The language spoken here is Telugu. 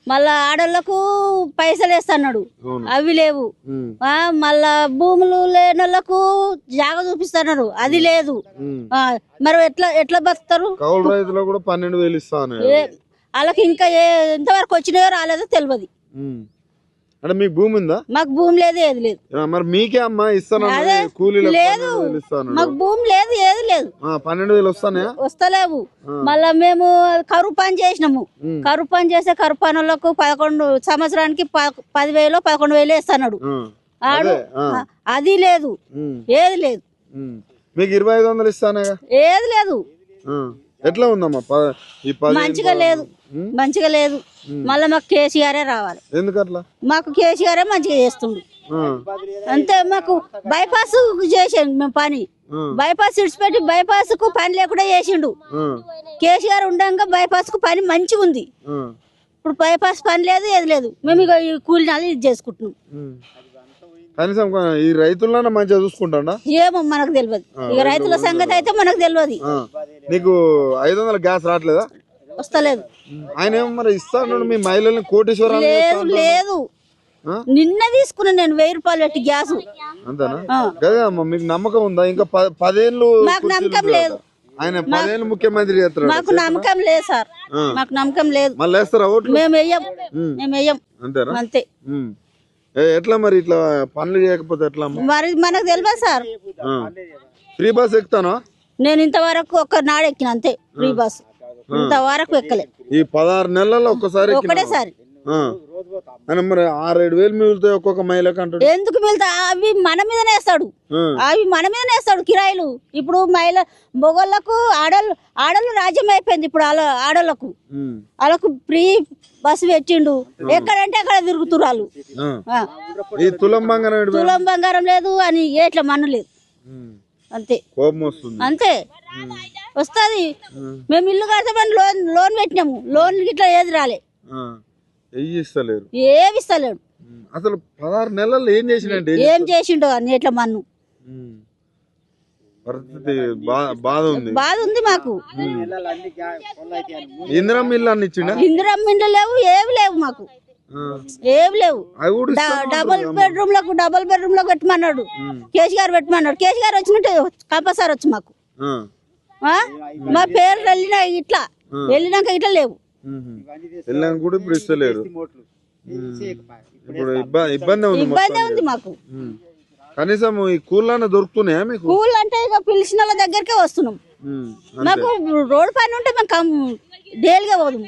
మళ్ళా ఆడోళ్లకు పైసలు వేస్తున్నాడు, అవి లేవు. మళ్ళా భూములు లేని వాళ్ళకు జాగ చూపిస్తున్నారు, అది లేదు. మరి ఎట్లా ఎట్లా బతుకుతారు? కౌలు రైతులకు కూడా 12,000 ఇస్తాను. వాళ్ళకి ఇంకా ఎంతవరకు వచ్చినాయో రాలేదో తెలియదు. అంటే మీకు భూమి ఉందా? మాకు భూమి లేదు, ఏది లేదు. మరి మీకే అమ్మా ఇస్తాను లేదు, మాకు భూమి లేదు, ఏది లేదు. 12,000 వస్తానే వస్తలేవు. మళ్ళా మేము కరువు పని చేసినాము, కరువు పని చేస్తే కరువు పని వాళ్ళకు 11 సంవత్సరానికి 10,000 11,000 వేస్తున్నాడు ఆడు, అది లేదు, ఏది లేదు. మీకు 2,500 ఇస్తానే, ఏది లేదు. ఎట్లా ఉందమ్మా? మంచిగా లేదు, మంచిగా లేదు. మళ్ళీ మాకు కేసీఆరే రావాలి. ఎందుకట్లా? మాకు కేసీఆరే మంచిగా చేస్తుండు అంతే. మాకు బైపాస్ చేసాడు మేము పని, బైపాస్ ఇడిచిపెట్టి బైపాస్ కు పని లేకుండా చేసిండు. కేసీఆర్ ఉండగా బైపాస్ కు పని మంచిగా ఉంది. ఇప్పుడు బైపాస్ పని లేదు, ఏది లేదు. మేము ఇక ఈ కూలి నాలు ఇది చేసుకుంటున్నాం. కనీసం ఈ రైతులన్నా మంచిగా చూసుకుంటా ఏమో మనకు తెలియదు. ఇక రైతుల సంగతి అయితే మనకు తెలియదు. నీకు 500 గ్యాస్ రావట్లేదా? వస్తలేదు. ఆయన ఏమో మరి ఇస్తాను మీ మహిళల్ని కోటేశ్వర. లేదు లేదు, నిన్న తీసుకున్నా నేను 1000 రూపాయలు పెట్టి గ్యాస్. అంతేనా? కదమ్మా, మీకు నమ్మకం ఉందా? ఇంకా 10 ఏళ్ళు మాకు నమ్మకం లేదు. ఆయన 10 ఏళ్ళు ముఖ్యమంత్రి చేస్తారు. మాకు నమ్మకం లేదు సార్, మాకు నమ్మకం లేదు. మళ్ళీ వేస్తారా ఓట్లు? మేము వెయ్యం. అంతేనా? అంతే. ఎట్లా మరి ఇట్లా పనులు చేయకపోతే ఎట్లా? మరి మనకు తెలియదు సార్. Free bus ఎక్కుతానా? నేను ఇంతవరకు ఒక్క నాడు ఎక్కిన, అంతే. ఫ్రీ బస్ ఇంతవరకు ఎక్కలే. ఈ 16 నెలల్లో ఒకటేసారి. మరి 6-7 మిగులుతాయి ఒక్కొక్క మహిళకు అంటాడు. ఎందుకు మిగులుతాయి? అవి మన మీదనే వేస్తాడు, అవి మన మీదనే వేస్తాడు కిరాయిలు. ఇప్పుడు మహిళ మొగోళ్ళకు ఆడోళ్ళు రాజ్యం అయిపోయింది. ఇప్పుడు ఆడోళ్ళకు వాళ్ళకు ఫ్రీ బస్సు పెట్టిండు, ఎక్కడంటే అక్కడ తిరుగుతురు వాళ్ళు. తులం బంగారం లేదు అని ఏట్ల మన్ను లేదు, అంతే. అంతే వస్తుంది. మేము ఇల్లు కడతామని లోన్ పెట్టినాము, లోన్ గిట్లా ఏది రాలే, ఏమి ఇస్తలేడు. అసలు 16 నెలల్లో ఏం చేసిండో అని ఎట్లా మన్ను. బాధ ఉంది మాకు. ఇందిరమ్మ ఇల్లు అన్ని ఇచ్చిండా? ఇందిరమ్మ ఇల్లు లేవు, ఏవి లేవు మాకు, ఏవి లేవు. డబుల్ బెడ్రూమ్ లో పెట్టమన్నాడు కేసీఆర్, పెట్టమన్నాడు. కేసీఆర్ వచ్చినట్టు కంపల్సరీ వచ్చి మాకు మా పేరు వెళ్ళినా ఇట్లా వెళ్ళినాక ఇట్లా లేవు. కూడా ఇప్పుడు ఇస్తలేరు. ఇప్పుడు ఇబ్బంది ఉంది మాకు. కనీసం ఈ కూలన్నా దొరుకుతున్నాయా మీకు? కూల్ అంటే ఇక పిలిచిన వాళ్ళ దగ్గరకే వస్తున్నాం. మాకు రోడ్ పైన ఉంటే మేము డైలీగా పోదు.